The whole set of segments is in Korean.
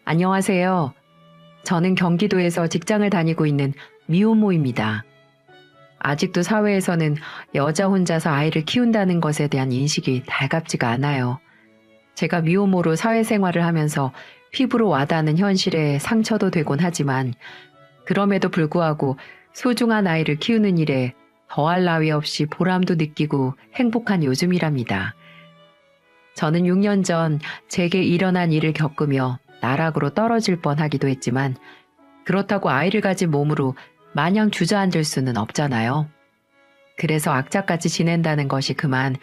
안녕하세요. 저는 경기도에서 직장을 다니고 있는 미혼모입니다. 아직도 사회에서는 여자 혼자서 아이를 키운다는 것에 대한 인식이 달갑지가 않아요. 제가 미혼모로 사회생활을 하면서 피부로 와닿는 현실에 상처도 되곤 하지만 그럼에도 불구하고 소중한 아이를 키우는 일에 더할 나위 없이 보람도 느끼고 행복한 요즘이랍니다. 저는 6년 전 제게 일어난 일을 겪으며 나락으로 떨어질 뻔하기도 했지만 그렇다고 아이를 가진 몸으로 마냥 주저앉을 수는 없잖아요. 그래서 악착같이 지낸다는 것이 그만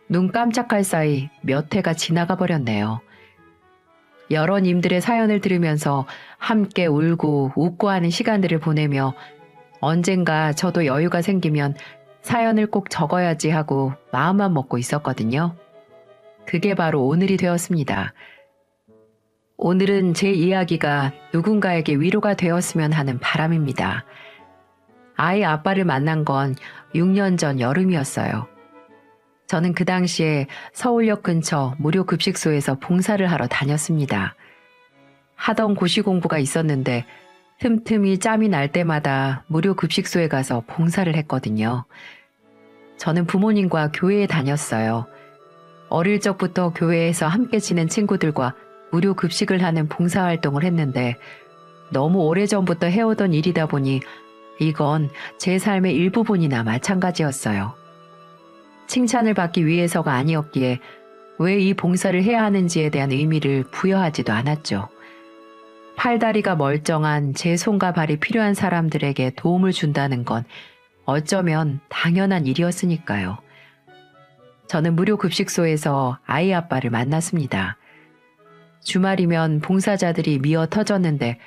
눈 깜짝할 사이 몇 해가 지나가 버렸네요. 여러 님들의 사연을 들으면서 함께 울고 웃고 하는 시간들을 보내며 언젠가 저도 여유가 생기면 사연을 꼭 적어야지 하고 마음만 먹고 있었거든요. 그게 바로 오늘이 되었습니다. 오늘은 제 이야기가 누군가에게 위로가 되었으면 하는 바람입니다. 아이 아빠를 만난 건 6년 전 여름이었어요. 저는 그 당시에 서울역 근처 무료 급식소에서 봉사를 하러 다녔습니다. 하던 고시 공부가 있었는데 틈틈이 짬이 날 때마다 무료 급식소에 가서 봉사를 했거든요. 저는 부모님과 교회에 다녔어요. 어릴 적부터 교회에서 함께 지낸 친구들과 무료 급식을 하는 봉사활동을 했는데 너무 오래전부터 해오던 일이다 보니 이건 제 삶의 일부분이나 마찬가지였어요. 칭찬을 받기 위해서가 아니었기에 왜 이 봉사를 해야 하는지에 대한 의미를 부여하지도 않았죠. 팔다리가 멀쩡한 제 손과 발이 필요한 사람들에게 도움을 준다는 건 어쩌면 당연한 일이었으니까요. 저는 무료 급식소에서 아이 아빠를 만났습니다. 주말이면 봉사자들이 미어 터졌는데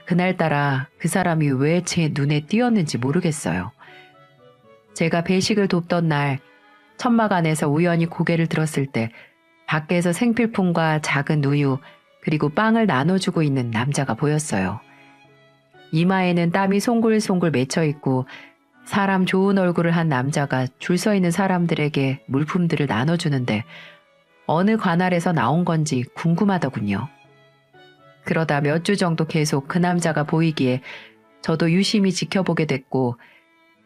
그날따라 그 사람이 왜 제 눈에 띄었는지 모르겠어요. 제가 배식을 돕던 날 천막 안에서 우연히 고개를 들었을 때 밖에서 생필품과 작은 우유 그리고 빵을 나눠주고 있는 남자가 보였어요. 이마에는 땀이 송글송글 맺혀있고 사람 좋은 얼굴을 한 남자가 줄 서 있는 사람들에게 물품들을 나눠주는데 어느 관할에서 나온 건지 궁금하더군요. 그러다 몇 주 정도 계속 그 남자가 보이기에 저도 유심히 지켜보게 됐고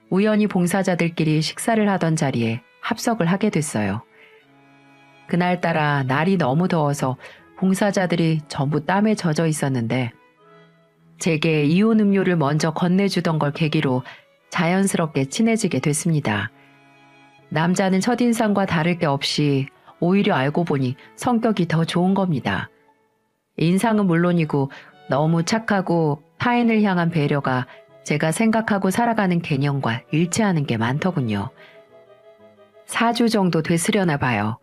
우연히 봉사자들끼리 식사를 하던 자리에 합석을 하게 됐어요. 그날따라 날이 너무 더워서 봉사자들이 전부 땀에 젖어 있었는데 제게 이온 음료를 먼저 건네주던 걸 계기로 자연스럽게 친해지게 됐습니다. 남자는 첫인상과 다를 게 없이 오히려 알고 보니 성격이 더 좋은 겁니다. 인상은 물론이고 너무 착하고 타인을 향한 배려가 제가 생각하고 살아가는 개념과 일치하는 게 많더군요. 4주 정도 됐으려나 봐요.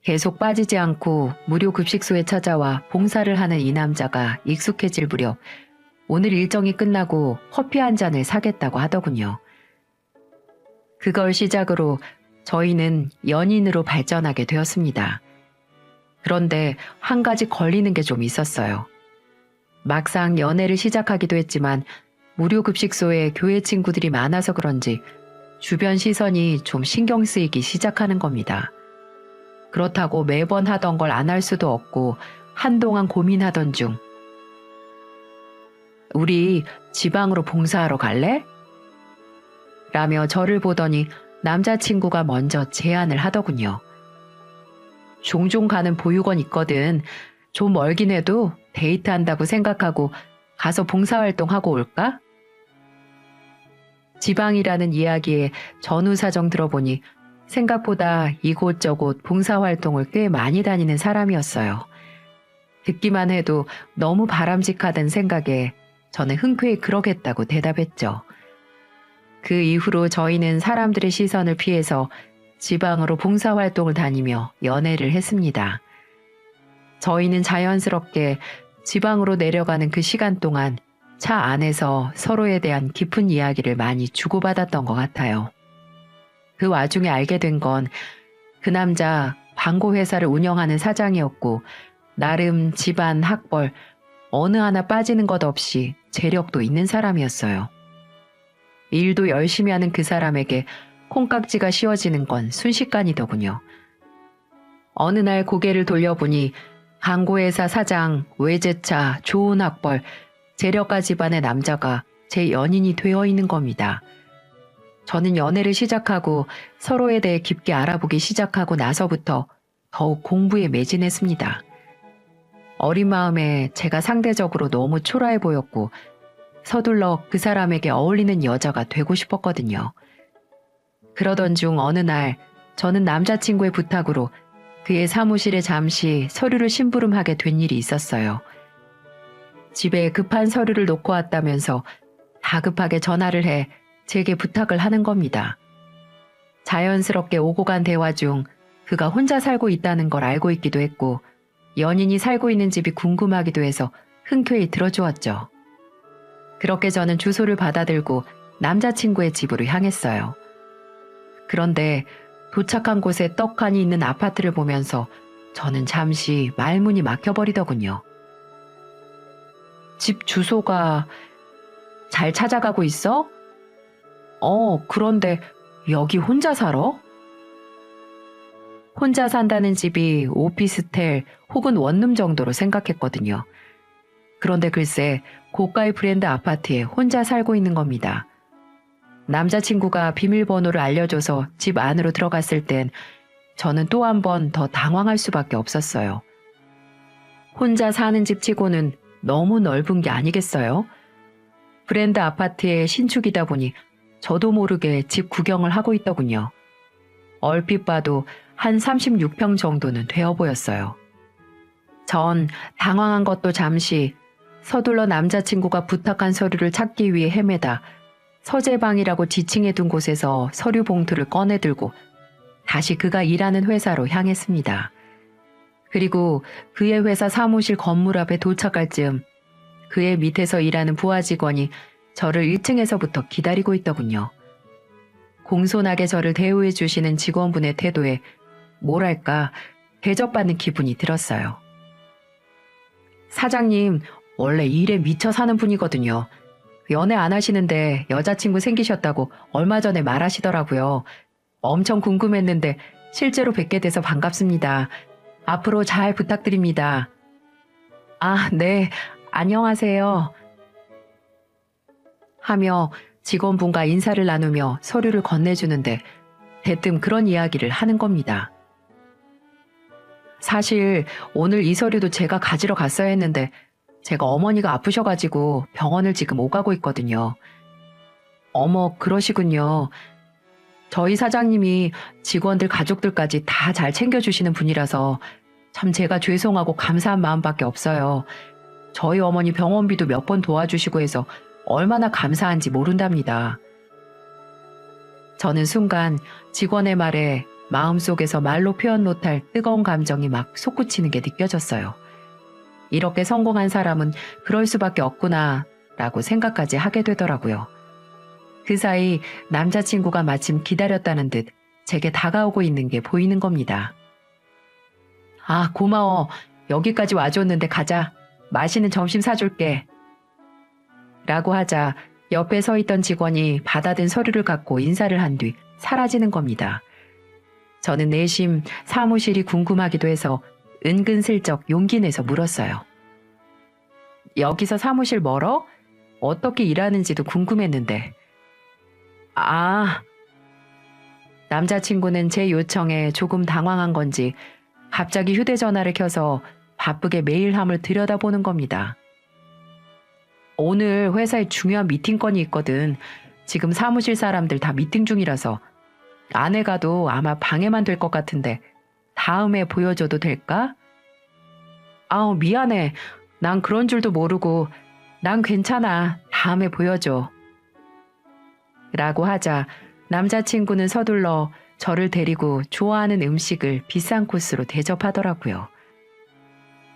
계속 빠지지 않고 무료 급식소에 찾아와 봉사를 하는 이 남자가 익숙해질 무렵 오늘 일정이 끝나고 커피 한 잔을 사겠다고 하더군요. 그걸 시작으로 저희는 연인으로 발전하게 되었습니다. 그런데 한 가지 걸리는 게 좀 있었어요. 막상 연애를 시작하기도 했지만 무료 급식소에 교회 친구들이 많아서 그런지 주변 시선이 좀 신경 쓰이기 시작하는 겁니다. 그렇다고 매번 하던 걸 안 할 수도 없고 한동안 고민하던 중 우리 지방으로 봉사하러 갈래? 라며 저를 보더니 남자친구가 먼저 제안을 하더군요. 종종 가는 보육원 있거든. 좀 멀긴 해도 데이트한다고 생각하고 가서 봉사활동하고 올까? 지방이라는 이야기에 전후 사정 들어보니 생각보다 이곳저곳 봉사활동을 꽤 많이 다니는 사람이었어요. 듣기만 해도 너무 바람직하다는 생각에 저는 흔쾌히 그러겠다고 대답했죠. 그 이후로 저희는 사람들의 시선을 피해서 지방으로 봉사활동을 다니며 연애를 했습니다. 저희는 자연스럽게 지방으로 내려가는 그 시간 동안 차 안에서 서로에 대한 깊은 이야기를 많이 주고받았던 것 같아요. 그 와중에 알게 된 건 그 남자 광고회사를 운영하는 사장이었고 나름 집안 학벌 어느 하나 빠지는 것 없이 재력도 있는 사람이었어요. 일도 열심히 하는 그 사람에게 콩깍지가 씌워지는 건 순식간이더군요. 어느 날 고개를 돌려보니 광고회사 사장, 외제차, 좋은 학벌, 재력가 집안의 남자가 제 연인이 되어 있는 겁니다. 저는 연애를 시작하고 서로에 대해 깊게 알아보기 시작하고 나서부터 더욱 공부에 매진했습니다. 어린 마음에 제가 상대적으로 너무 초라해 보였고 서둘러 그 사람에게 어울리는 여자가 되고 싶었거든요. 그러던 중 어느 날 저는 남자친구의 부탁으로 그의 사무실에 잠시 서류를 심부름하게 된 일이 있었어요. 집에 급한 서류를 놓고 왔다면서 다급하게 전화를 해 제게 부탁을 하는 겁니다. 자연스럽게 오고 간 대화 중 그가 혼자 살고 있다는 걸 알고 있기도 했고 연인이 살고 있는 집이 궁금하기도 해서 흔쾌히 들어주었죠. 그렇게 저는 주소를 받아들고 남자친구의 집으로 향했어요. 그런데 도착한 곳에 떡하니 있는 아파트를 보면서 저는 잠시 말문이 막혀버리더군요. 집 주소가 잘 찾아가고 있어? 그런데 여기 혼자 살아? 혼자 산다는 집이 오피스텔 혹은 원룸 정도로 생각했거든요. 그런데 글쎄 고가의 브랜드 아파트에 혼자 살고 있는 겁니다. 남자친구가 비밀번호를 알려줘서 집 안으로 들어갔을 땐 저는 또 한 번 더 당황할 수밖에 없었어요. 혼자 사는 집 치고는 너무 넓은 게 아니겠어요? 브랜드 아파트의 신축이다 보니 저도 모르게 집 구경을 하고 있더군요. 얼핏 봐도 한 36평 정도는 되어 보였어요. 전 당황한 것도 잠시 서둘러 남자친구가 부탁한 서류를 찾기 위해 헤매다 서재방이라고 지칭해둔 곳에서 서류 봉투를 꺼내들고 다시 그가 일하는 회사로 향했습니다. 그리고 그의 회사 사무실 건물 앞에 도착할 즈음 그의 밑에서 일하는 부하 직원이 저를 1층에서부터 기다리고 있더군요. 공손하게 저를 대우해 주시는 직원분의 태도에 뭐랄까 대접받는 기분이 들었어요. 사장님, 원래 일에 미쳐 사는 분이거든요. 연애 안 하시는데 여자친구 생기셨다고 얼마 전에 말하시더라고요. 엄청 궁금했는데 실제로 뵙게 돼서 반갑습니다. 앞으로 잘 부탁드립니다. 아, 네. 안녕하세요. 하며 직원분과 인사를 나누며 서류를 건네주는데 대뜸 그런 이야기를 하는 겁니다. 사실 오늘 이 서류도 제가 가지러 갔어야 했는데 제가 어머니가 아프셔가지고 병원을 지금 오가고 있거든요. 어머, 그러시군요. 저희 사장님이 직원들 가족들까지 다 잘 챙겨주시는 분이라서 참 제가 죄송하고 감사한 마음밖에 없어요. 저희 어머니 병원비도 몇 번 도와주시고 해서 얼마나 감사한지 모른답니다. 저는 순간 직원의 말에 마음속에서 말로 표현 못할 뜨거운 감정이 막 솟구치는 게 느껴졌어요. 이렇게 성공한 사람은 그럴 수밖에 없구나 라고 생각까지 하게 되더라고요. 그 사이 남자친구가 마침 기다렸다는 듯 제게 다가오고 있는 게 보이는 겁니다. 아, 고마워. 여기까지 와줬는데 가자. 맛있는 점심 사줄게. 라고 하자 옆에 서 있던 직원이 받아든 서류를 갖고 인사를 한 뒤 사라지는 겁니다. 저는 내심 사무실이 궁금하기도 해서 은근슬쩍 용기 내서 물었어요. 여기서 사무실 멀어? 어떻게 일하는지도 궁금했는데. 아, 남자친구는 제 요청에 조금 당황한 건지 갑자기 휴대전화를 켜서 바쁘게 메일함을 들여다보는 겁니다. 오늘 회사에 중요한 미팅 건이 있거든. 지금 사무실 사람들 다 미팅 중이라서 안에 가도 아마 방해만 될 것 같은데 다음에 보여줘도 될까? 아우, 미안해. 난 그런 줄도 모르고. 난 괜찮아. 다음에 보여줘. 라고 하자 남자친구는 서둘러 저를 데리고 좋아하는 음식을 비싼 코스로 대접하더라고요.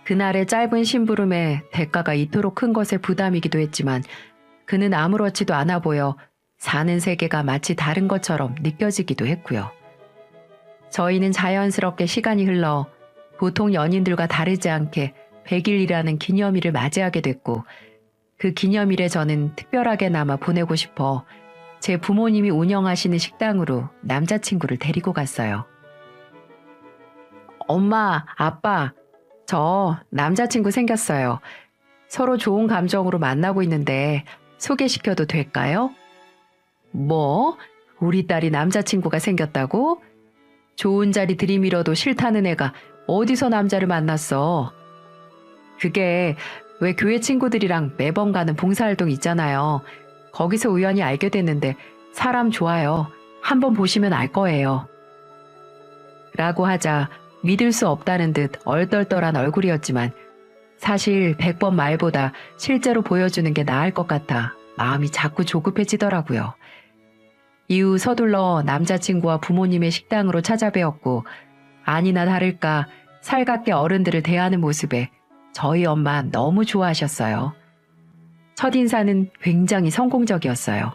그날의 짧은 심부름에 대가가 이토록 큰 것에 부담이기도 했지만 그는 아무렇지도 않아 보여 사는 세계가 마치 다른 것처럼 느껴지기도 했고요. 저희는 자연스럽게 시간이 흘러 보통 연인들과 다르지 않게 100일이라는 기념일을 맞이하게 됐고 그 기념일에 저는 특별하게나마 보내고 싶어 제 부모님이 운영하시는 식당으로 남자친구를 데리고 갔어요. 엄마, 아빠, 저 남자친구 생겼어요. 서로 좋은 감정으로 만나고 있는데 소개시켜도 될까요? 뭐? 우리 딸이 남자친구가 생겼다고? 좋은 자리 들이밀어도 싫다는 애가 어디서 남자를 만났어? 그게 왜 교회 친구들이랑 매번 가는 봉사활동 있잖아요. 거기서 우연히 알게 됐는데 사람 좋아요. 한번 보시면 알 거예요. 라고 하자 믿을 수 없다는 듯 얼떨떨한 얼굴이었지만 사실 100번 말보다 실제로 보여주는 게 나을 것 같아 마음이 자꾸 조급해지더라고요. 이후 서둘러 남자친구와 부모님의 식당으로 찾아뵈었고 아니나 다를까 살갑게 어른들을 대하는 모습에 저희 엄마 너무 좋아하셨어요. 첫인사는 굉장히 성공적이었어요.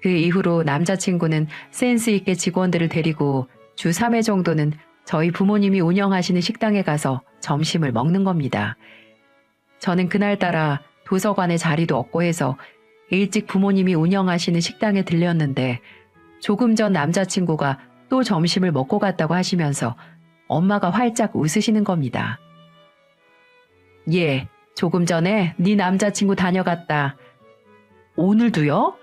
그 이후로 남자친구는 센스 있게 직원들을 데리고 주 3회 정도는 저희 부모님이 운영하시는 식당에 가서 점심을 먹는 겁니다. 저는 그날따라 도서관에 자리도 없고 해서 일찍 부모님이 운영하시는 식당에 들렸는데 조금 전 남자친구가 또 점심을 먹고 갔다고 하시면서 엄마가 활짝 웃으시는 겁니다. 예, 조금 전에 네 남자친구 다녀갔다. 오늘도요?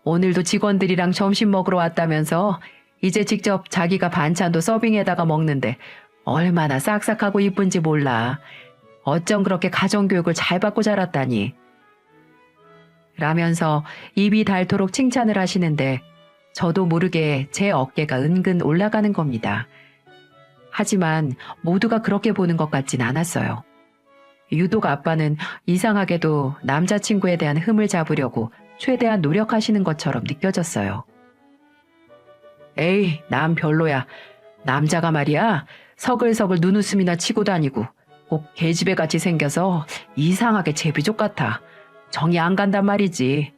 오늘도 직원들이랑 점심 먹으러 왔다면서 이제 직접 자기가 반찬도 서빙에다가 먹는데 얼마나 싹싹하고 이쁜지 몰라. 어쩜 그렇게 가정교육을 잘 받고 자랐다니. 라면서 입이 닳도록 칭찬을 하시는데 저도 모르게 제 어깨가 은근 올라가는 겁니다. 하지만 모두가 그렇게 보는 것 같진 않았어요. 유독 아빠는 이상하게도 남자친구에 대한 흠을 잡으려고 최대한 노력하시는 것처럼 느껴졌어요. 에이, 남 별로야. 남자가 말이야 서글서글 눈웃음이나 치고 다니고 꼭 계집애같이 생겨서 이상하게 제비족 같아. 정이 안 간단 말이지.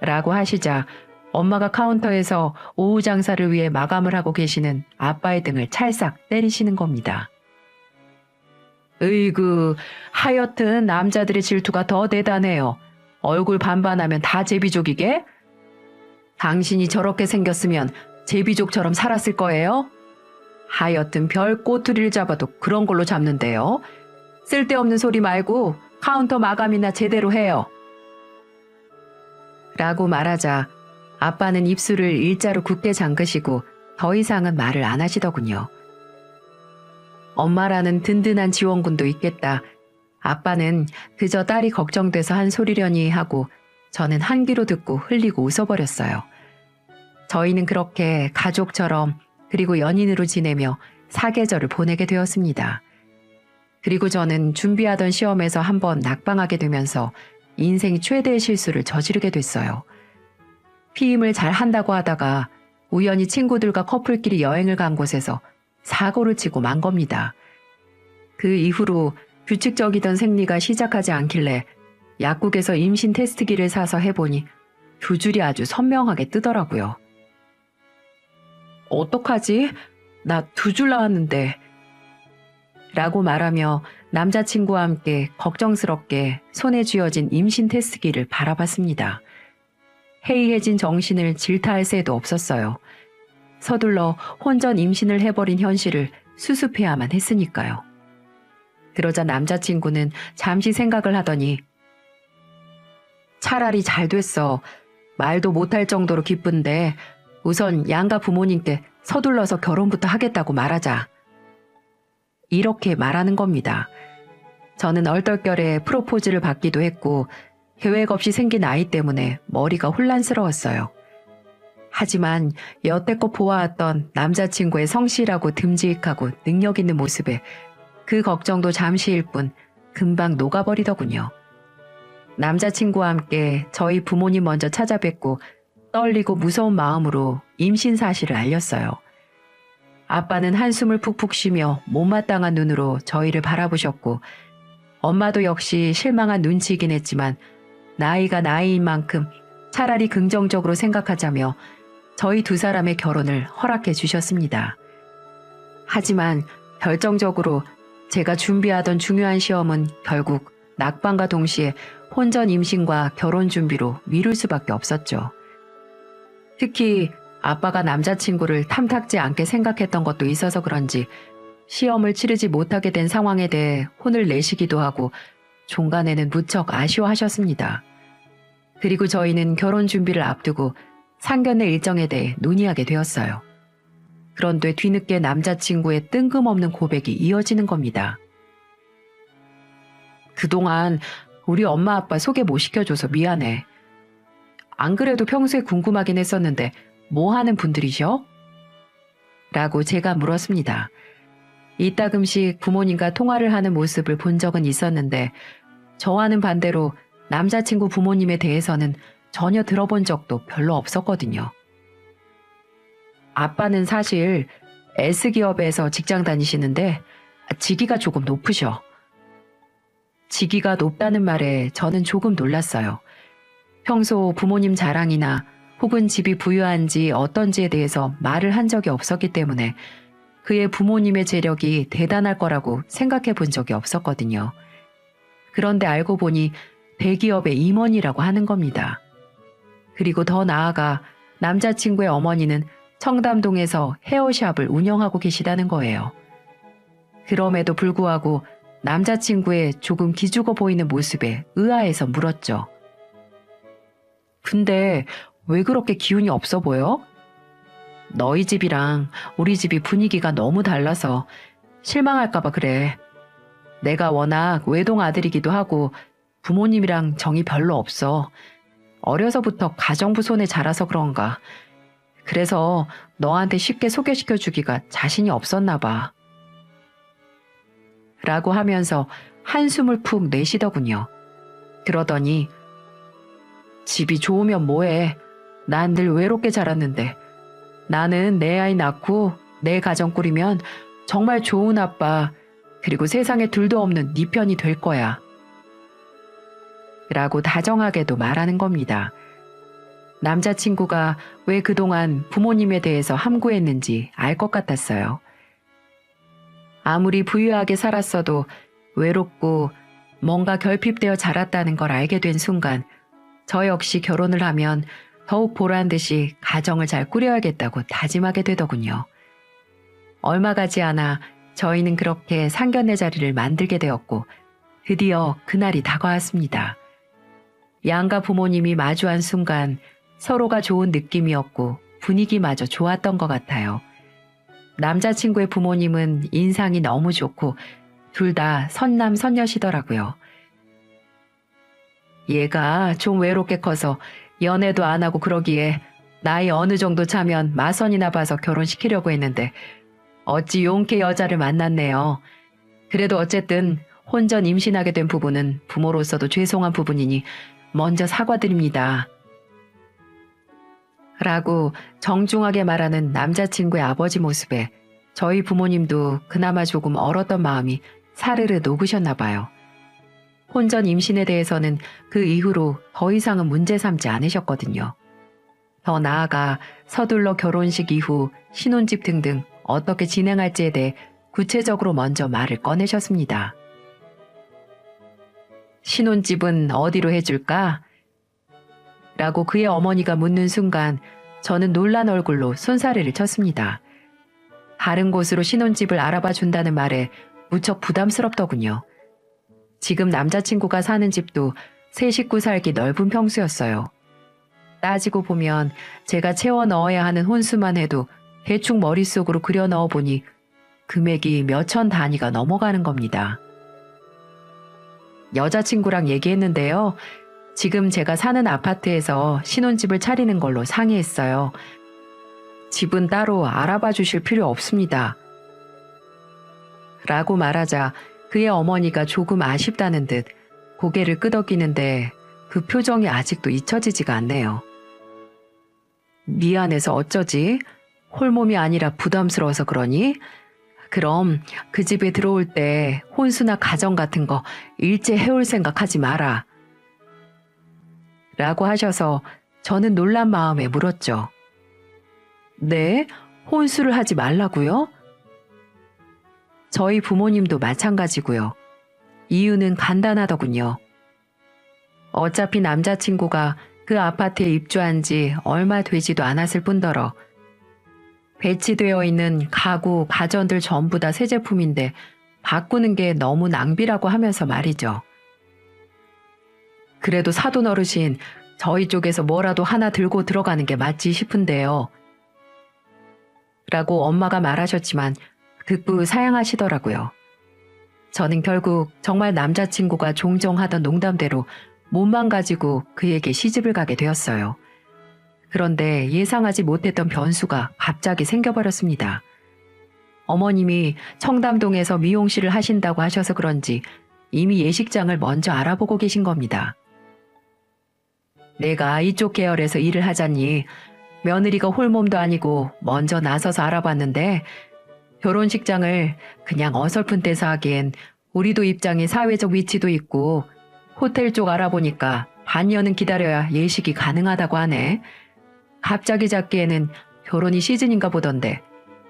라고 하시자 엄마가 카운터에서 오후 장사를 위해 마감을 하고 계시는 아빠의 등을 찰싹 때리시는 겁니다. 으이구, 하여튼 남자들의 질투가 더 대단해요. 얼굴 반반하면 다 제비족이게? 당신이 저렇게 생겼으면 제비족처럼 살았을 거예요? 하여튼 별 꼬투리를 잡아도 그런 걸로 잡는데요. 쓸데없는 소리 말고 카운터 마감이나 제대로 해요. 라고 말하자 아빠는 입술을 일자로 굳게 잠그시고 더 이상은 말을 안 하시더군요. 엄마라는 든든한 지원군도 있겠다. 아빠는 그저 딸이 걱정돼서 한 소리려니 하고 저는 한 귀로 듣고 흘리고 웃어버렸어요. 저희는 그렇게 가족처럼 그리고 연인으로 지내며 사계절을 보내게 되었습니다. 그리고 저는 준비하던 시험에서 한번 낙방하게 되면서 인생 최대의 실수를 저지르게 됐어요. 피임을 잘 한다고 하다가 우연히 친구들과 커플끼리 여행을 간 곳에서 사고를 치고 만 겁니다. 그 이후로 규칙적이던 생리가 시작하지 않길래 약국에서 임신 테스트기를 사서 해보니 두 줄이 아주 선명하게 뜨더라고요. 어떡하지? 나 두 줄 나왔는데. 라고 말하며 남자친구와 함께 걱정스럽게 손에 쥐어진 임신 테스트기를 바라봤습니다. 해이해진 정신을 질타할 새도 없었어요. 서둘러 혼전 임신을 해버린 현실을 수습해야만 했으니까요. 그러자 남자친구는 잠시 생각을 하더니 차라리 잘 됐어. 말도 못할 정도로 기쁜데 우선 양가 부모님께 서둘러서 결혼부터 하겠다고 말하자. 이렇게 말하는 겁니다. 저는 얼떨결에 프로포즈를 받기도 했고 계획 없이 생긴 아이 때문에 머리가 혼란스러웠어요. 하지만 여태껏 보아왔던 남자친구의 성실하고 듬직하고 능력 있는 모습에 그 걱정도 잠시일 뿐 금방 녹아버리더군요. 남자친구와 함께 저희 부모님 먼저 찾아뵙고 떨리고 무서운 마음으로 임신 사실을 알렸어요. 아빠는 한숨을 푹푹 쉬며 못마땅한 눈으로 저희를 바라보셨고 엄마도 역시 실망한 눈치이긴 했지만 나이가 나이인 만큼 차라리 긍정적으로 생각하자며 저희 두 사람의 결혼을 허락해 주셨습니다. 하지만 결정적으로 제가 준비하던 중요한 시험은 결국 낙방과 동시에 혼전 임신과 결혼 준비로 미룰 수밖에 없었죠. 특히 아빠가 남자친구를 탐탁지 않게 생각했던 것도 있어서 그런지 시험을 치르지 못하게 된 상황에 대해 혼을 내시기도 하고 종간에는 무척 아쉬워하셨습니다. 그리고 저희는 결혼 준비를 앞두고 상견례 일정에 대해 논의하게 되었어요. 그런데 뒤늦게 남자친구의 뜬금없는 고백이 이어지는 겁니다. 그동안 우리 엄마 아빠 소개 못 시켜줘서 미안해. 안 그래도 평소에 궁금하긴 했었는데 뭐 하는 분들이셔? 라고 제가 물었습니다. 이따금씩 부모님과 통화를 하는 모습을 본 적은 있었는데 저와는 반대로 남자친구 부모님에 대해서는 전혀 들어본 적도 별로 없었거든요. 아빠는 사실 S기업에서 직장 다니시는데 직위가 조금 높으셔. 직위가 높다는 말에 저는 조금 놀랐어요. 평소 부모님 자랑이나 혹은 집이 부유한지 어떤지에 대해서 말을 한 적이 없었기 때문에 그의 부모님의 재력이 대단할 거라고 생각해 본 적이 없었거든요. 그런데 알고 보니 대기업의 임원이라고 하는 겁니다. 그리고 더 나아가 남자친구의 어머니는 청담동에서 헤어샵을 운영하고 계시다는 거예요. 그럼에도 불구하고 남자친구의 조금 기죽어 보이는 모습에 의아해서 물었죠. 근데 왜 그렇게 기운이 없어 보여? 너희 집이랑 우리 집이 분위기가 너무 달라서 실망할까봐 그래. 내가 워낙 외동 아들이기도 하고 부모님이랑 정이 별로 없어. 어려서부터 가정부 손에 자라서 그런가. 그래서 너한테 쉽게 소개시켜주기가 자신이 없었나 봐. 라고 하면서 한숨을 푹 내쉬더군요. 그러더니 집이 좋으면 뭐해. 난 늘 외롭게 자랐는데 나는 내 아이 낳고 내 가정 꾸리면 정말 좋은 아빠 그리고 세상에 둘도 없는 네 편이 될 거야. 라고 다정하게도 말하는 겁니다. 남자친구가 왜 그동안 부모님에 대해서 함구했는지 알 것 같았어요. 아무리 부유하게 살았어도 외롭고 뭔가 결핍되어 자랐다는 걸 알게 된 순간 저 역시 결혼을 하면 더욱 보란 듯이 가정을 잘 꾸려야겠다고 다짐하게 되더군요. 얼마 가지 않아 저희는 그렇게 상견례 자리를 만들게 되었고 드디어 그날이 다가왔습니다. 양가 부모님이 마주한 순간 서로가 좋은 느낌이었고 분위기마저 좋았던 것 같아요. 남자친구의 부모님은 인상이 너무 좋고 둘 다 선남 선녀시더라고요. 얘가 좀 외롭게 커서 연애도 안 하고 그러기에 나이 어느 정도 차면 마선이나 봐서 결혼시키려고 했는데 어찌 용케 여자를 만났네요. 그래도 어쨌든 혼전 임신하게 된 부분은 부모로서도 죄송한 부분이니 먼저 사과드립니다. 라고 정중하게 말하는 남자친구의 아버지 모습에 저희 부모님도 그나마 조금 얼었던 마음이 사르르 녹으셨나 봐요. 혼전 임신에 대해서는 그 이후로 더 이상은 문제 삼지 않으셨거든요. 더 나아가 서둘러 결혼식 이후 신혼집 등등 어떻게 진행할지에 대해 구체적으로 먼저 말을 꺼내셨습니다. 신혼집은 어디로 해줄까? 라고 그의 어머니가 묻는 순간 저는 놀란 얼굴로 손사래를 쳤습니다. 다른 곳으로 신혼집을 알아봐 준다는 말에 무척 부담스럽더군요. 지금 남자친구가 사는 집도 세 식구 살기 넓은 평수였어요. 따지고 보면 제가 채워 넣어야 하는 혼수만 해도 대충 머릿속으로 그려 넣어 보니 금액이 몇천 단위가 넘어가는 겁니다. 여자친구랑 얘기했는데요. 지금 제가 사는 아파트에서 신혼집을 차리는 걸로 상의했어요. 집은 따로 알아봐 주실 필요 없습니다. 라고 말하자 그의 어머니가 조금 아쉽다는 듯 고개를 끄덕이는데 그 표정이 아직도 잊혀지지가 않네요. 미안해서 어쩌지? 홀몸이 아니라 부담스러워서 그러니? 그럼 그 집에 들어올 때 혼수나 가정 같은 거 일제 해올 생각하지 마라. 라고 하셔서 저는 놀란 마음에 물었죠. 네? 혼수를 하지 말라고요? 저희 부모님도 마찬가지고요. 이유는 간단하더군요. 어차피 남자친구가 그 아파트에 입주한 지 얼마 되지도 않았을 뿐더러 배치되어 있는 가구, 가전들 전부 다 새 제품인데 바꾸는 게 너무 낭비라고 하면서 말이죠. 그래도 사돈 어르신, 저희 쪽에서 뭐라도 하나 들고 들어가는 게 맞지 싶은데요. 라고 엄마가 말하셨지만 극구 사양하시더라고요. 저는 결국 정말 남자친구가 종종 하던 농담대로 몸만 가지고 그에게 시집을 가게 되었어요. 그런데 예상하지 못했던 변수가 갑자기 생겨버렸습니다. 어머님이 청담동에서 미용실을 하신다고 하셔서 그런지 이미 예식장을 먼저 알아보고 계신 겁니다. 내가 이쪽 계열에서 일을 하자니 며느리가 홀몸도 아니고 먼저 나서서 알아봤는데 결혼식장을 그냥 어설픈 데서 하기엔 우리도 입장에 사회적 위치도 있고 호텔 쪽 알아보니까 반년은 기다려야 예식이 가능하다고 하네. 갑자기 잡기에는 결혼이 시즌인가 보던데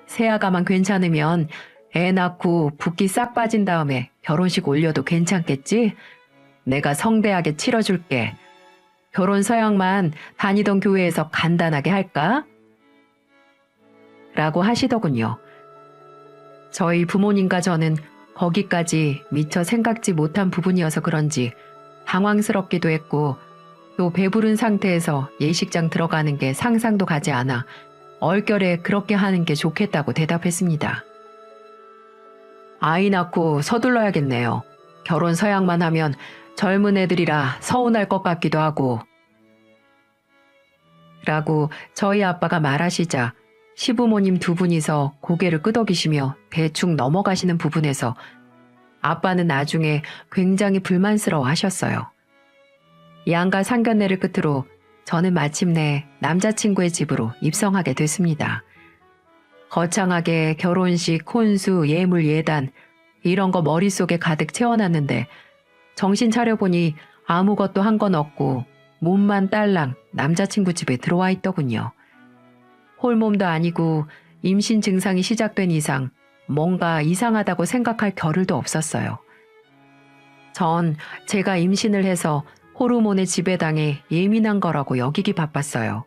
새아가만 괜찮으면 애 낳고 붓기 싹 빠진 다음에 결혼식 올려도 괜찮겠지? 내가 성대하게 치러줄게. 결혼 서양만 다니던 교회에서 간단하게 할까? 라고 하시더군요. 저희 부모님과 저는 거기까지 미처 생각지 못한 부분이어서 그런지 당황스럽기도 했고 또 배부른 상태에서 예식장 들어가는 게 상상도 가지 않아 얼결에 그렇게 하는 게 좋겠다고 대답했습니다. 아이 낳고 서둘러야겠네요. 결혼 서양만 하면 젊은 애들이라 서운할 것 같기도 하고. 라고 저희 아빠가 말하시자 시부모님 두 분이서 고개를 끄덕이시며 대충 넘어가시는 부분에서 아빠는 나중에 굉장히 불만스러워 하셨어요. 양가 상견례를 끝으로 저는 마침내 남자친구의 집으로 입성하게 됐습니다. 거창하게 결혼식, 혼수, 예물, 예단 이런 거 머릿속에 가득 채워놨는데 정신 차려보니 아무것도 한 건 없고 몸만 딸랑 남자친구 집에 들어와 있더군요. 홀몸도 아니고 임신 증상이 시작된 이상 뭔가 이상하다고 생각할 겨를도 없었어요. 전 제가 임신을 해서 호르몬에 지배당해 예민한 거라고 여기기 바빴어요.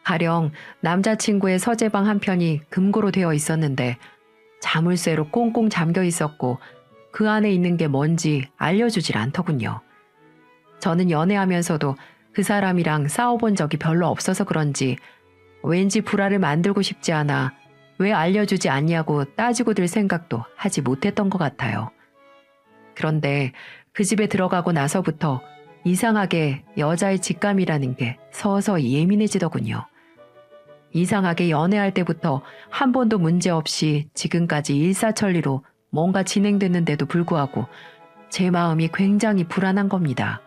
가령 남자친구의 서재방 한편이 금고로 되어 있었는데 자물쇠로 꽁꽁 잠겨 있었고 그 안에 있는 게 뭔지 알려주질 않더군요. 저는 연애하면서도 그 사람이랑 싸워본 적이 별로 없어서 그런지 왠지 불화를 만들고 싶지 않아 왜 알려주지 않냐고 따지고 들 생각도 하지 못했던 것 같아요. 그런데 그 집에 들어가고 나서부터 이상하게 여자의 직감이라는 게 서서히 예민해지더군요. 이상하게 연애할 때부터 한 번도 문제없이 지금까지 일사천리로 뭔가 진행됐는데도 불구하고 제 마음이 굉장히 불안한 겁니다.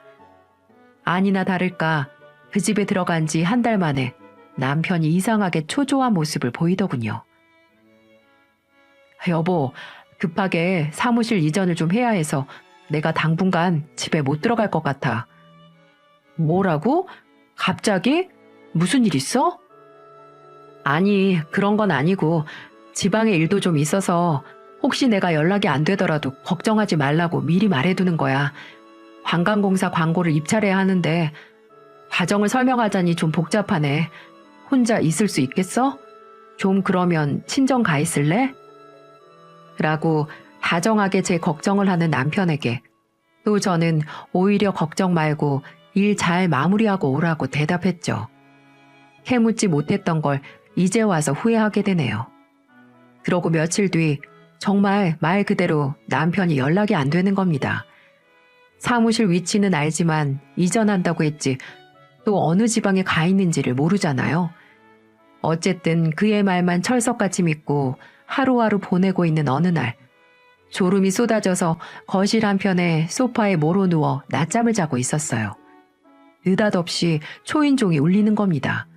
아니나 다를까 그 집에 들어간 지 한 달 만에 남편이 이상하게 초조한 모습을 보이더군요. 여보, 급하게 사무실 이전을 좀 해야 해서 내가 당분간 집에 못 들어갈 것 같아. 뭐라고? 갑자기? 무슨 일 있어? 아니, 그런 건 아니고 지방에 일도 좀 있어서 혹시 내가 연락이 안 되더라도 걱정하지 말라고 미리 말해두는 거야. 관광공사 광고를 입찰해야 하는데 과정을 설명하자니 좀 복잡하네. 혼자 있을 수 있겠어? 좀 그러면 친정 가 있을래? 라고 다정하게 제 걱정을 하는 남편에게 또 저는 오히려 걱정 말고 일 잘 마무리하고 오라고 대답했죠. 해묻지 못했던 걸 이제 와서 후회하게 되네요. 그러고 며칠 뒤 정말 말 그대로 남편이 연락이 안 되는 겁니다. 사무실 위치는 알지만 이전한다고 했지 또 어느 지방에 가 있는지를 모르잖아요. 어쨌든 그의 말만 철석같이 믿고 하루하루 보내고 있는 어느 날 졸음이 쏟아져서 거실 한편에 소파에 모로 누워 낮잠을 자고 있었어요. 느닷없이 초인종이 울리는 겁니다.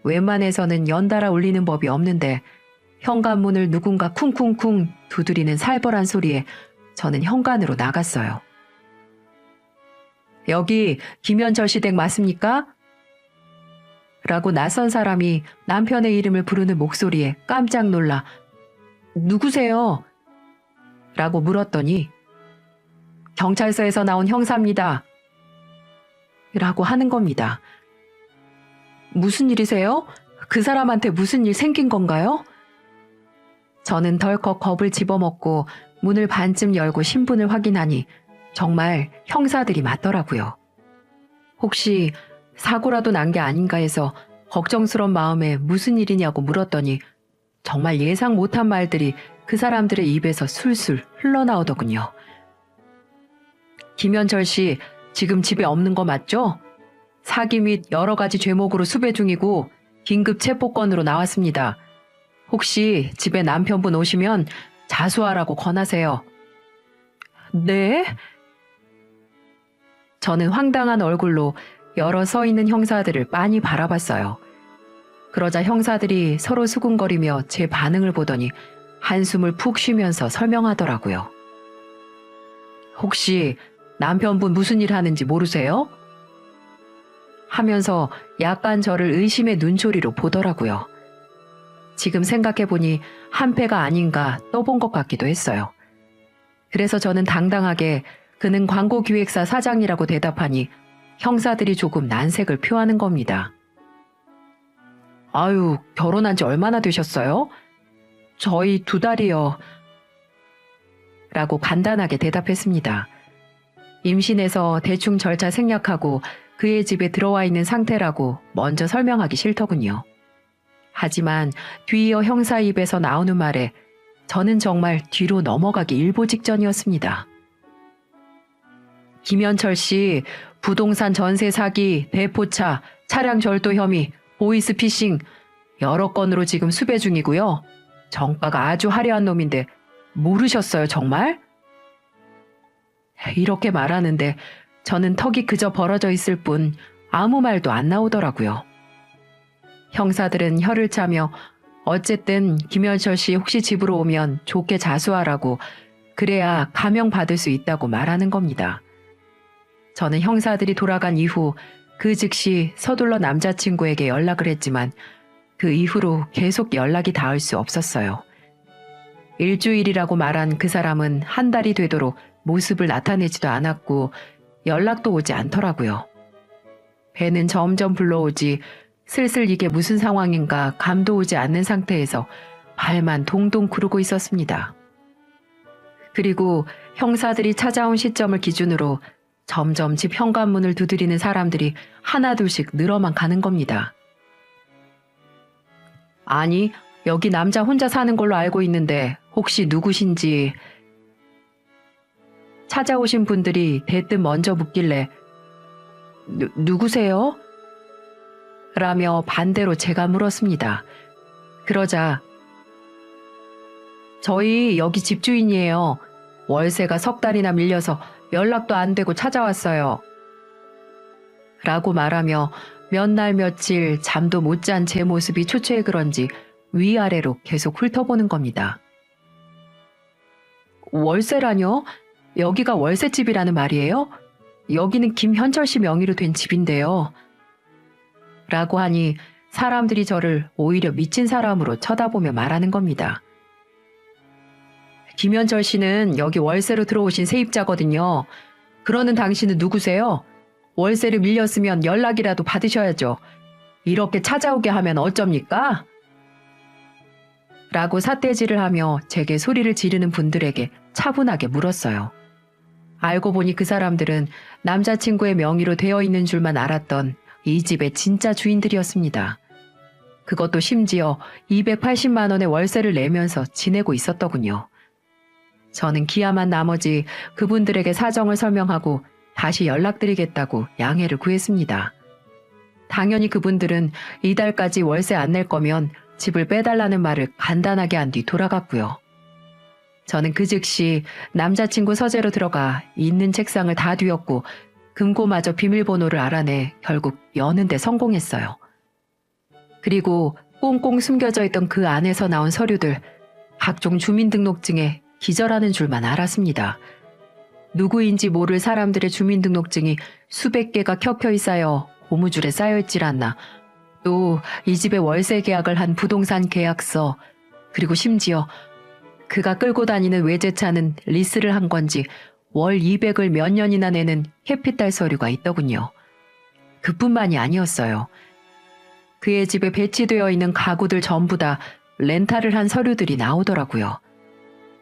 웬만해서는 연달아 울리는 법이 없는데 현관문을 누군가 쿵쿵쿵 두드리는 살벌한 소리에 저는 현관으로 나갔어요. 여기 김현철 씨 댁 맞습니까? 라고 낯선 사람이 남편의 이름을 부르는 목소리에 깜짝 놀라 누구세요? 라고 물었더니 경찰서에서 나온 형사입니다. 라고 하는 겁니다. 무슨 일이세요? 그 사람한테 무슨 일 생긴 건가요? 저는 덜컥 겁을 집어먹고 문을 반쯤 열고 신분을 확인하니 정말 형사들이 맞더라고요. 혹시 사고라도 난 게 아닌가 해서 걱정스러운 마음에 무슨 일이냐고 물었더니 정말 예상 못한 말들이 그 사람들의 입에서 술술 흘러나오더군요. 김현철 씨, 지금 집에 없는 거 맞죠? 사기 및 여러 가지 죄목으로 수배 중이고 긴급 체포건으로 나왔습니다. 혹시 집에 남편분 오시면 자수하라고 권하세요. 네? 저는 황당한 얼굴로 여러 서 있는 형사들을 빤히 바라봤어요. 그러자 형사들이 서로 수군거리며 제 반응을 보더니 한숨을 푹 쉬면서 설명하더라고요. 혹시 남편분 무슨 일 하는지 모르세요? 하면서 약간 저를 의심의 눈초리로 보더라고요. 지금 생각해보니 한패가 아닌가 떠본 것 같기도 했어요. 그래서 저는 당당하게 그는 광고기획사 사장이라고 대답하니 형사들이 조금 난색을 표하는 겁니다. 아유, 결혼한 지 얼마나 되셨어요? 저희 2달이요. 라고 간단하게 대답했습니다. 임신해서 대충 절차 생략하고 그의 집에 들어와 있는 상태라고 먼저 설명하기 싫더군요. 하지만 뒤이어 형사 입에서 나오는 말에 저는 정말 뒤로 넘어가기 일보 직전이었습니다. 김현철 씨, 부동산 전세 사기, 대포차, 차량 절도 혐의, 보이스피싱 여러 건으로 지금 수배 중이고요. 정가가 아주 화려한 놈인데 모르셨어요, 정말? 이렇게 말하는데 저는 턱이 그저 벌어져 있을 뿐 아무 말도 안 나오더라고요. 형사들은 혀를 차며 어쨌든 김현철 씨 혹시 집으로 오면 좋게 자수하라고, 그래야 감형 받을 수 있다고 말하는 겁니다. 저는 형사들이 돌아간 이후 그 즉시 서둘러 남자친구에게 연락을 했지만 그 이후로 계속 연락이 닿을 수 없었어요. 일주일이라고 말한 그 사람은 한 달이 되도록 모습을 나타내지도 않았고 연락도 오지 않더라고요. 배는 점점 불러오지 슬슬 이게 무슨 상황인가 감도 오지 않는 상태에서 발만 동동 구르고 있었습니다. 그리고 형사들이 찾아온 시점을 기준으로 점점 집 현관문을 두드리는 사람들이 하나둘씩 늘어만 가는 겁니다. 아니, 여기 남자 혼자 사는 걸로 알고 있는데 혹시 누구신지. 찾아오신 분들이 대뜸 먼저 묻길래 누구세요? 라며 반대로 제가 물었습니다. 그러자 저희 여기 집주인이에요. 월세가 석 달이나 밀려서 연락도 안 되고 찾아왔어요. 라고 말하며 몇 날 며칠 잠도 못 잔 제 모습이 초췌해 그런지 위아래로 계속 훑어보는 겁니다. 월세라뇨? 여기가 월세집이라는 말이에요? 여기는 김현철 씨 명의로 된 집인데요. 라고 하니 사람들이 저를 오히려 미친 사람으로 쳐다보며 말하는 겁니다. 김현철 씨는 여기 월세로 들어오신 세입자거든요. 그러는 당신은 누구세요? 월세를 밀렸으면 연락이라도 받으셔야죠. 이렇게 찾아오게 하면 어쩝니까? 라고 삿대질을 하며 제게 소리를 지르는 분들에게 차분하게 물었어요. 알고 보니 그 사람들은 남자친구의 명의로 되어 있는 줄만 알았던 이 집의 진짜 주인들이었습니다. 그것도 심지어 280만 원의 월세를 내면서 지내고 있었더군요. 저는 기야만 나머지 그분들에게 사정을 설명하고 다시 연락드리겠다고 양해를 구했습니다. 당연히 그분들은 이달까지 월세 안 낼 거면 집을 빼달라는 말을 간단하게 한 뒤 돌아갔고요. 저는 그 즉시 남자친구 서재로 들어가 있는 책상을 다 뒤엎고 금고마저 비밀번호를 알아내 결국 여는 데 성공했어요. 그리고 꽁꽁 숨겨져 있던 그 안에서 나온 서류들, 각종 주민등록증에 기절하는 줄만 알았습니다. 누구인지 모를 사람들의 주민등록증이 수백 개가 켜켜이 쌓여 고무줄에 쌓여있질 않나. 또 이 집의 월세 계약을 한 부동산 계약서, 그리고 심지어 그가 끌고 다니는 외제차는 리스를 한 건지 월 200을 몇 년이나 내는 캐피탈 서류가 있더군요. 그뿐만이 아니었어요. 그의 집에 배치되어 있는 가구들 전부 다 렌탈을 한 서류들이 나오더라고요.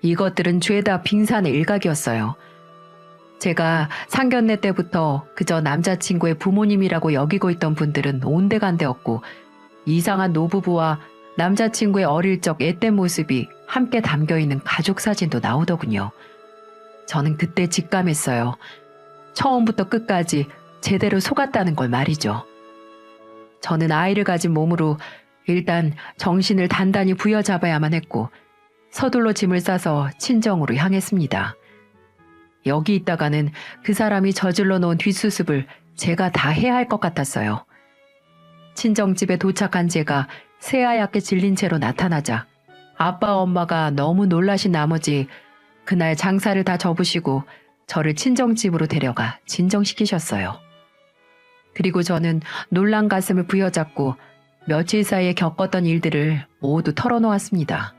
이것들은 죄다 빙산의 일각이었어요. 제가 상견례 때부터 그저 남자친구의 부모님이라고 여기고 있던 분들은 온데간데 없고 이상한 노부부와 남자친구의 어릴 적 앳된 모습이 함께 담겨있는 가족 사진도 나오더군요. 저는 그때 직감했어요. 처음부터 끝까지 제대로 속았다는 걸 말이죠. 저는 아이를 가진 몸으로 일단 정신을 단단히 부여잡아야만 했고 서둘러 짐을 싸서 친정으로 향했습니다. 여기 있다가는 그 사람이 저질러 놓은 뒷수습을 제가 다 해야 할 것 같았어요. 친정집에 도착한 제가 새하얗게 질린 채로 나타나자 아빠 엄마가 너무 놀라신 나머지 그날 장사를 다 접으시고 저를 친정집으로 데려가 진정시키셨어요. 그리고 저는 놀란 가슴을 부여잡고 며칠 사이에 겪었던 일들을 모두 털어놓았습니다.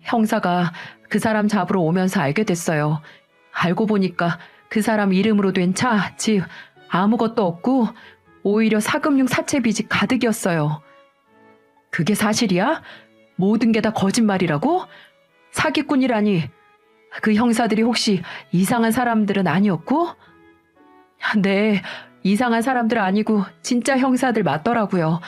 형사가 그 사람 잡으러 오면서 알게 됐어요. 알고 보니까 그 사람 이름으로 된 차, 집 아무것도 없고 오히려 사금융 사채 빚이 가득이었어요. 그게 사실이야? 모든 게 다 거짓말이라고? 사기꾼이라니. 그 형사들이 혹시 이상한 사람들은 아니었고? 네, 이상한 사람들 아니고 진짜 형사들 맞더라고요.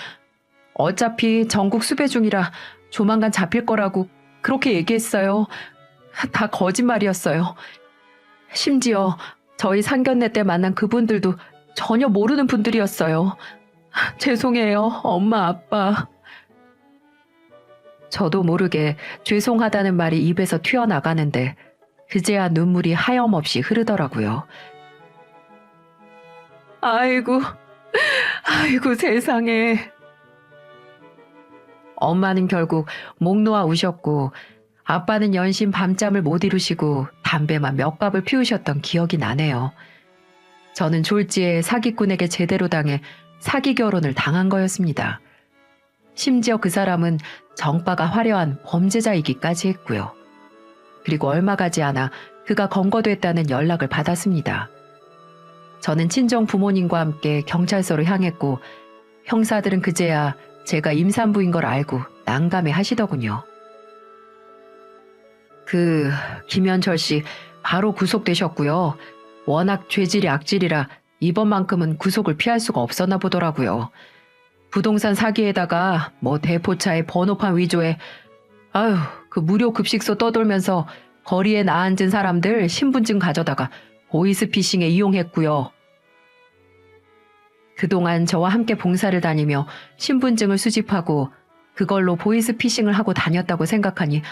어차피 전국 수배 중이라 조만간 잡힐 거라고 그렇게 얘기했어요. 다 거짓말이었어요. 심지어 저희 상견례 때 만난 그분들도 전혀 모르는 분들이었어요. 죄송해요, 엄마, 아빠. 저도 모르게 죄송하다는 말이 입에서 튀어나가는데 그제야 눈물이 하염없이 흐르더라고요. 아이고 세상에. 엄마는 결국 목 놓아 우셨고 아빠는 연신 밤잠을 못 이루시고 담배만 몇 갑을 피우셨던 기억이 나네요. 저는 졸지에 사기꾼에게 제대로 당해 사기 결혼을 당한 거였습니다. 심지어 그 사람은 정과가 화려한 범죄자이기까지 했고요. 그리고 얼마 가지 않아 그가 검거됐다는 연락을 받았습니다. 저는 친정 부모님과 함께 경찰서로 향했고 형사들은 그제야 제가 임산부인 걸 알고 난감해 하시더군요. 김현철 씨 바로 구속되셨고요. 워낙 죄질이 악질이라 이번만큼은 구속을 피할 수가 없었나 보더라고요. 부동산 사기에다가 대포차에 번호판 위조에 그 무료 급식소 떠돌면서 거리에 나앉은 사람들 신분증 가져다가 보이스피싱에 이용했고요. 그동안 저와 함께 봉사를 다니며 신분증을 수집하고 그걸로 보이스피싱을 하고 다녔다고 생각하니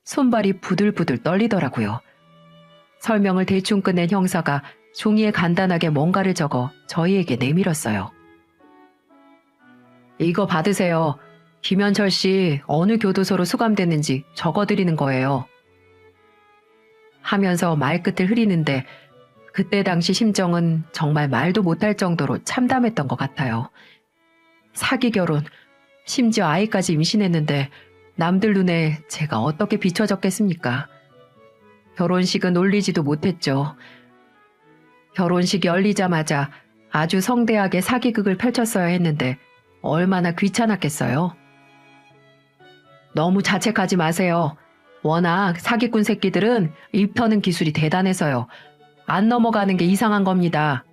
손발이 부들부들 떨리더라고요. 설명을 대충 끝낸 형사가 종이에 간단하게 뭔가를 적어 저희에게 내밀었어요. 이거 받으세요. 김현철 씨 어느 교도소로 수감됐는지 적어드리는 거예요. 하면서 말끝을 흐리는데 그때 당시 심정은 정말 말도 못할 정도로 참담했던 것 같아요. 사기 결혼, 심지어 아이까지 임신했는데 남들 눈에 제가 어떻게 비춰졌겠습니까? 결혼식은 올리지도 못했죠. 결혼식 열리자마자 아주 성대하게 사기극을 펼쳤어야 했는데 얼마나 귀찮았겠어요. 너무 자책하지 마세요. 워낙 사기꾼 새끼들은 입 터는 기술이 대단해서요. 안 넘어가는 게 이상한 겁니다.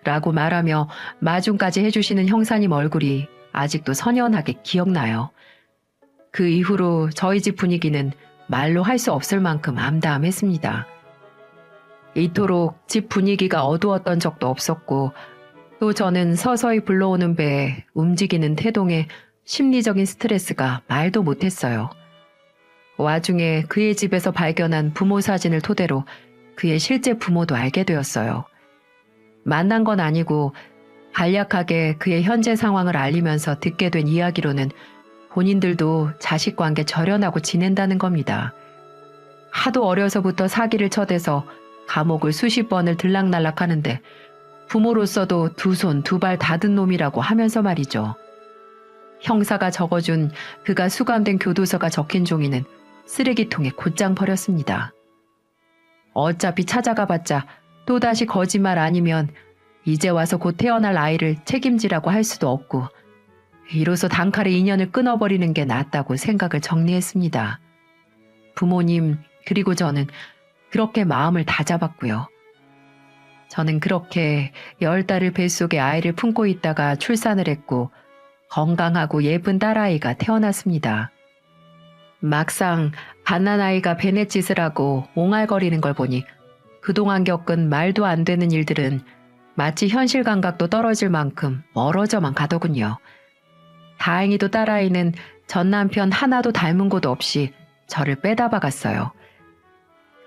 라고 말하며 마중까지 해주시는 형사님 얼굴이 아직도 선연하게 기억나요. 그 이후로 저희 집 분위기는 말로 할 수 없을 만큼 암담했습니다. 이토록 집 분위기가 어두웠던 적도 없었고 또 저는 서서히 불러오는 배에 움직이는 태동에 심리적인 스트레스가 말도 못했어요. 와중에 그의 집에서 발견한 부모 사진을 토대로 그의 실제 부모도 알게 되었어요. 만난 건 아니고 간략하게 그의 현재 상황을 알리면서 듣게 된 이야기로는 본인들도 자식 관계 절연하고 지낸다는 겁니다. 하도 어려서부터 사기를 쳐대서 감옥을 수십 번을 들락날락 하는데 부모로서도 두 손 두 발 닫은 놈이라고 하면서 말이죠. 형사가 적어준 그가 수감된 교도소가 적힌 종이는 쓰레기통에 곧장 버렸습니다. 어차피 찾아가봤자 또다시 거짓말 아니면 이제 와서 곧 태어날 아이를 책임지라고 할 수도 없고 이로써 단칼에 인연을 끊어버리는 게 낫다고 생각을 정리했습니다. 부모님 그리고 저는 그렇게 마음을 다잡았고요. 저는 그렇게 10달을 뱃속에 아이를 품고 있다가 출산을 했고 건강하고 예쁜 딸아이가 태어났습니다. 막상 갓난아이가 베넷짓을 하고 옹알거리는 걸 보니 그동안 겪은 말도 안 되는 일들은 마치 현실 감각도 떨어질 만큼 멀어져만 가더군요. 다행히도 딸아이는 전 남편 하나도 닮은 곳 없이 저를 빼다박았어요.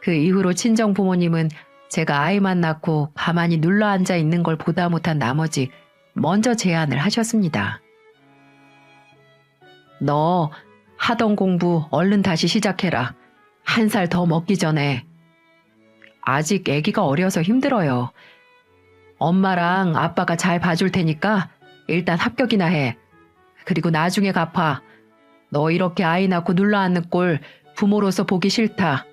그 이후로 친정 부모님은 제가 아이만 낳고 가만히 눌러앉아 있는 걸 보다 못한 나머지 먼저 제안을 하셨습니다. 너 하던 공부 얼른 다시 시작해라. 1살 더 먹기 전에. 아직 아기가 어려서 힘들어요. 엄마랑 아빠가 잘 봐줄 테니까 일단 합격이나 해. 그리고 나중에 갚아. 너 이렇게 아이 낳고 눌러앉는 꼴 부모로서 보기 싫다.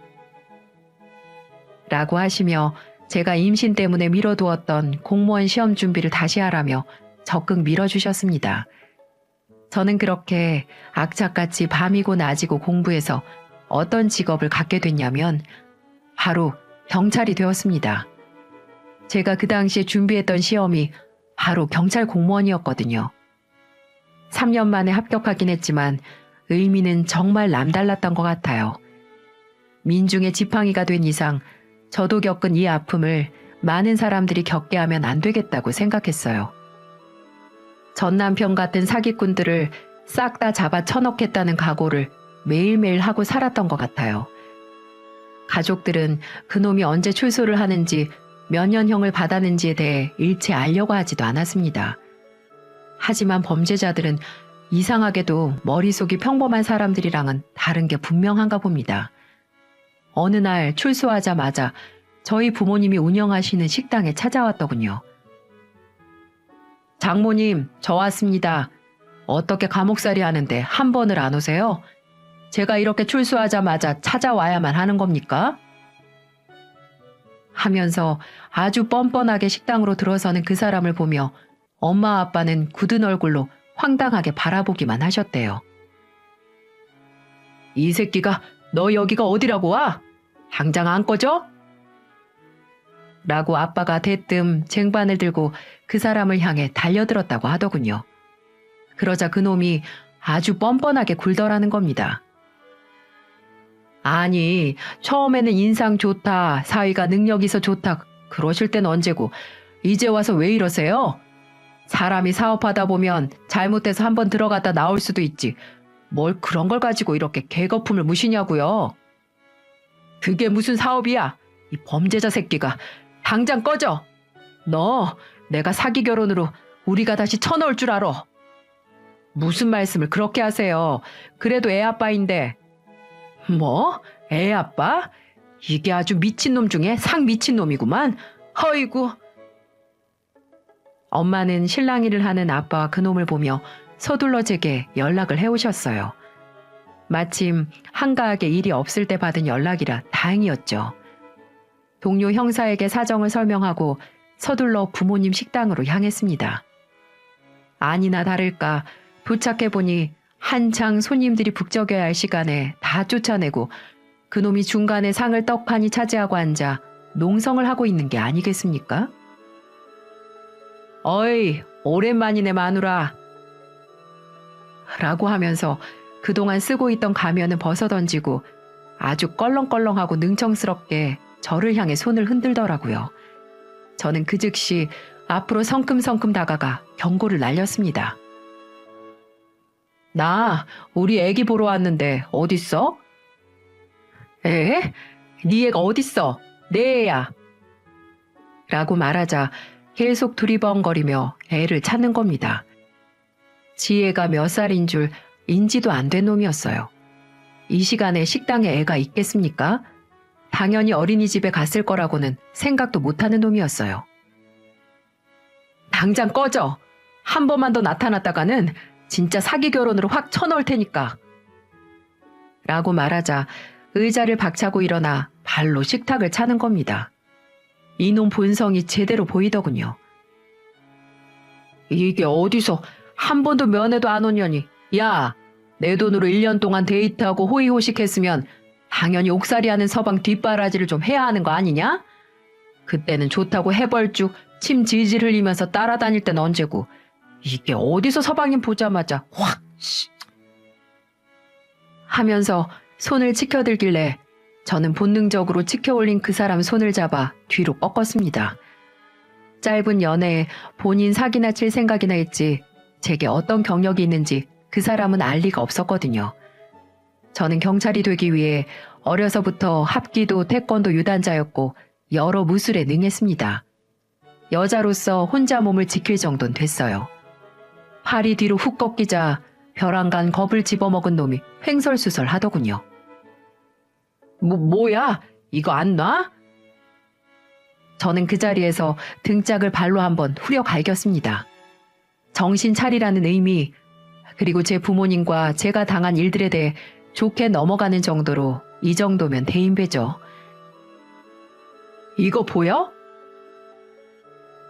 라고 하시며 제가 임신 때문에 미뤄두었던 공무원 시험 준비를 다시 하라며 적극 밀어주셨습니다. 저는 그렇게 악착같이 밤이고 낮이고 공부해서 어떤 직업을 갖게 됐냐면 바로 경찰이 되었습니다. 제가 그 당시에 준비했던 시험이 바로 경찰 공무원이었거든요. 3년 만에 합격하긴 했지만 의미는 정말 남달랐던 것 같아요. 민중의 지팡이가 된 이상 저도 겪은 이 아픔을 많은 사람들이 겪게 하면 안 되겠다고 생각했어요. 전 남편 같은 사기꾼들을 싹 다 잡아 쳐넣겠다는 각오를 매일매일 하고 살았던 것 같아요. 가족들은 그놈이 언제 출소를 하는지 몇 년형을 받았는지에 대해 일체 알려고 하지도 않았습니다. 하지만 범죄자들은 이상하게도 머릿속이 평범한 사람들이랑은 다른 게 분명한가 봅니다. 어느 날 출소하자마자 저희 부모님이 운영하시는 식당에 찾아왔더군요. 장모님, 저 왔습니다. 어떻게 감옥살이 하는데 한 번을 안 오세요? 제가 이렇게 출소하자마자 찾아와야만 하는 겁니까? 하면서 아주 뻔뻔하게 식당으로 들어서는 그 사람을 보며 엄마 아빠는 굳은 얼굴로 황당하게 바라보기만 하셨대요. 이 새끼가 너 여기가 어디라고 와? 당장 안 꺼져? 라고 아빠가 대뜸 쟁반을 들고 그 사람을 향해 달려들었다고 하더군요. 그러자 그놈이 아주 뻔뻔하게 굴더라는 겁니다. 아니, 처음에는 인상 좋다, 사위가 능력 있어 좋다 그러실 땐 언제고 이제 와서 왜 이러세요? 사람이 사업하다 보면 잘못해서 한번 들어갔다 나올 수도 있지. 뭘 그런 걸 가지고 이렇게 개거품을 무시냐고요. 그게 무슨 사업이야? 이 범죄자 새끼가. 당장 꺼져. 너 내가 사기 결혼으로 우리가 다시 쳐넣을 줄 알아. 무슨 말씀을 그렇게 하세요. 그래도 애 아빠인데. 뭐? 애 아빠? 이게 아주 미친놈 중에 상 미친놈이구만. 허이구. 엄마는 실랑이를 하는 아빠와 그놈을 보며 서둘러 제게 연락을 해오셨어요. 마침 한가하게 일이 없을 때 받은 연락이라 다행이었죠. 동료 형사에게 사정을 설명하고 서둘러 부모님 식당으로 향했습니다. 아니나 다를까 도착해보니 한창 손님들이 북적여야 할 시간에 다 쫓아내고 그놈이 중간에 상을 떡하니 차지하고 앉아 농성을 하고 있는 게 아니겠습니까? 어이, 오랜만이네 마누라. 라고 하면서 그동안 쓰고 있던 가면을 벗어던지고 아주 껄렁껄렁하고 능청스럽게 저를 향해 손을 흔들더라고요. 저는 그 즉시 앞으로 성큼성큼 다가가 경고를 날렸습니다. 나 우리 애기 보러 왔는데 어딨어? 에? 네 애가 어딨어? 내 애야. 라고 말하자 계속 두리번거리며 애를 찾는 겁니다. 지 애가 몇 살인 줄 인지도 안 된 놈이었어요. 이 시간에 식당에 애가 있겠습니까? 당연히 어린이집에 갔을 거라고는 생각도 못하는 놈이었어요. 당장 꺼져. 한 번만 더 나타났다가는 진짜 사기 결혼으로 확 쳐넣을 테니까. 라고 말하자 의자를 박차고 일어나 발로 식탁을 차는 겁니다. 이놈 본성이 제대로 보이더군요. 이게 어디서 한 번도 면회도 안 오냐니. 야, 내 돈으로 1년 동안 데이트하고 호의호식했으면 당연히 옥살이하는 서방 뒷바라지를 좀 해야 하는 거 아니냐? 그때는 좋다고 해벌쭉 침 질질 흘리면서 따라다닐 땐 언제고. 이게 어디서 서방님 보자마자 확 하면서 손을 치켜들길래 저는 본능적으로 치켜올린 그 사람 손을 잡아 뒤로 꺾었습니다. 짧은 연애에 본인 사기나 칠 생각이나 했지 제게 어떤 경력이 있는지 그 사람은 알 리가 없었거든요. 저는 경찰이 되기 위해 어려서부터 합기도 태권도 유단자였고 여러 무술에 능했습니다. 여자로서 혼자 몸을 지킬 정도는 됐어요. 팔이 뒤로 훅 꺾이자 벼랑간 겁을 집어먹은 놈이 횡설수설 하더군요. 뭐야? 이거 안 놔? 저는 그 자리에서 등짝을 발로 한번 후려 갈겼습니다. 정신 차리라는 의미, 그리고 제 부모님과 제가 당한 일들에 대해 좋게 넘어가는 정도로 이 정도면 대인배죠. 이거 보여?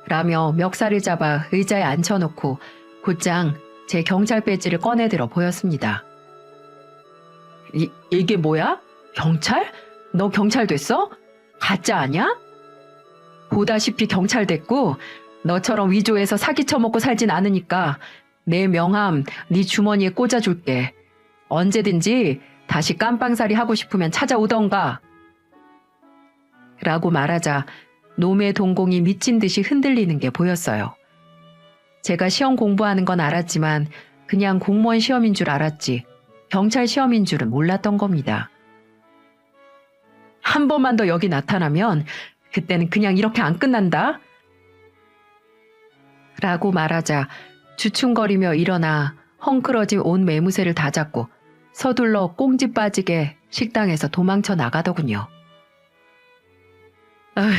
라며 멱살을 잡아 의자에 앉혀놓고 곧장 제 경찰 배지를 꺼내들어 보였습니다. 이게 뭐야? 경찰? 너 경찰 됐어? 가짜 아냐? 보다시피 경찰 됐고 너처럼 위조해서 사기 쳐먹고 살진 않으니까 내 명함 네 주머니에 꽂아줄게. 언제든지 다시 깜빵살이 하고 싶으면 찾아오던가. 라고 말하자 놈의 동공이 미친 듯이 흔들리는 게 보였어요. 제가 시험 공부하는 건 알았지만 그냥 공무원 시험인 줄 알았지 경찰 시험인 줄은 몰랐던 겁니다. 한 번만 더 여기 나타나면 그때는 그냥 이렇게 안 끝난다. 라고 말하자 주춤거리며 일어나 헝클어진 온 매무새를 다 잡고 서둘러 꽁지 빠지게 식당에서 도망쳐 나가더군요. 아휴.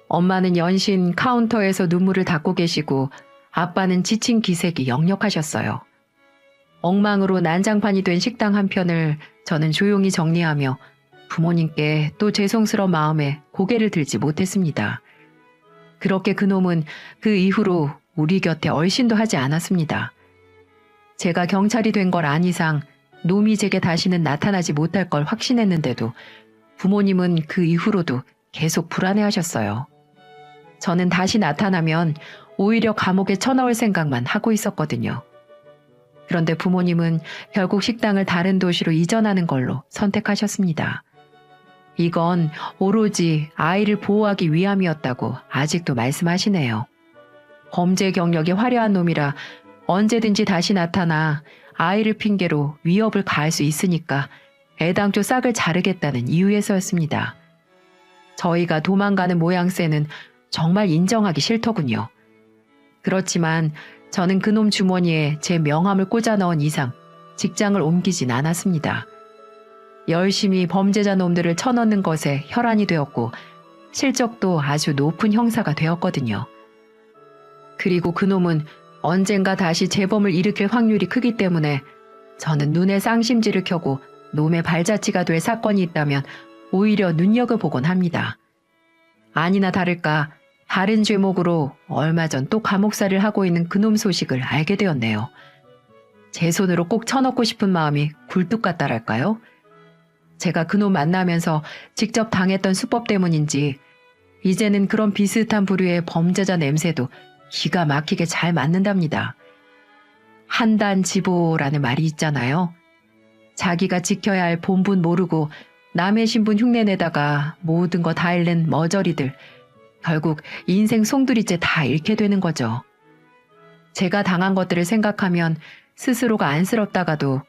엄마는 연신 카운터에서 눈물을 닦고 계시고 아빠는 지친 기색이 역력하셨어요. 엉망으로 난장판이 된 식당 한편을 저는 조용히 정리하며 부모님께 또 죄송스러운 마음에 고개를 들지 못했습니다. 그렇게 그놈은 그 이후로 우리 곁에 얼씬도 하지 않았습니다. 제가 경찰이 된 걸 안 이상 놈이 제게 다시는 나타나지 못할 걸 확신했는데도 부모님은 그 이후로도 계속 불안해하셨어요. 저는 다시 나타나면 오히려 감옥에 쳐넣을 생각만 하고 있었거든요. 그런데 부모님은 결국 식당을 다른 도시로 이전하는 걸로 선택하셨습니다. 이건 오로지 아이를 보호하기 위함이었다고 아직도 말씀하시네요. 범죄 경력이 화려한 놈이라 언제든지 다시 나타나 아이를 핑계로 위협을 가할 수 있으니까 애당초 싹을 자르겠다는 이유에서였습니다. 저희가 도망가는 모양새는 정말 인정하기 싫더군요. 그렇지만 저는 그놈 주머니에 제 명함을 꽂아 넣은 이상 직장을 옮기진 않았습니다. 열심히 범죄자 놈들을 쳐넣는 것에 혈안이 되었고 실적도 아주 높은 형사가 되었거든요. 그리고 그놈은 언젠가 다시 재범을 일으킬 확률이 크기 때문에 저는 눈에 쌍심지를 켜고 놈의 발자취가 될 사건이 있다면 오히려 눈여겨보곤 합니다. 아니나 다를까 다른 죄목으로 얼마 전 또 감옥살이를 하고 있는 그놈 소식을 알게 되었네요. 제 손으로 꼭 쳐넣고 싶은 마음이 굴뚝 같다랄까요? 제가 그놈 만나면서 직접 당했던 수법 때문인지 이제는 그런 비슷한 부류의 범죄자 냄새도 기가 막히게 잘 맞는답니다. 한단지보라는 말이 있잖아요. 자기가 지켜야 할 본분 모르고 남의 신분 흉내내다가 모든 거 다 잃는 머저리들, 결국 인생 송두리째 다 잃게 되는 거죠. 제가 당한 것들을 생각하면 스스로가 안쓰럽다가도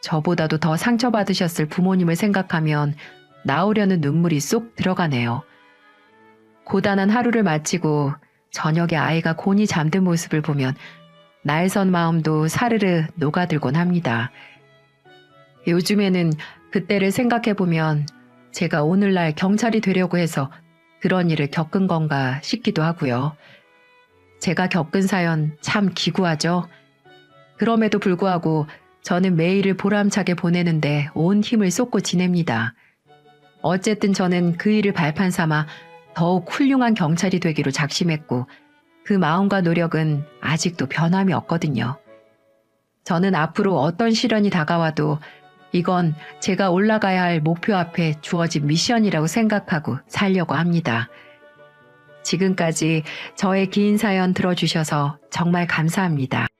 저보다도 더 상처받으셨을 부모님을 생각하면 나오려는 눈물이 쏙 들어가네요. 고단한 하루를 마치고 저녁에 아이가 곤히 잠든 모습을 보면 날선 마음도 사르르 녹아들곤 합니다. 요즘에는 그때를 생각해보면 제가 오늘날 경찰이 되려고 해서 그런 일을 겪은 건가 싶기도 하고요. 제가 겪은 사연 참 기구하죠. 그럼에도 불구하고 저는 매일을 보람차게 보내는데 온 힘을 쏟고 지냅니다. 어쨌든 저는 그 일을 발판 삼아 더욱 훌륭한 경찰이 되기로 작심했고 그 마음과 노력은 아직도 변함이 없거든요. 저는 앞으로 어떤 시련이 다가와도 이건 제가 올라가야 할 목표 앞에 주어진 미션이라고 생각하고 살려고 합니다. 지금까지 저의 긴 사연 들어주셔서 정말 감사합니다.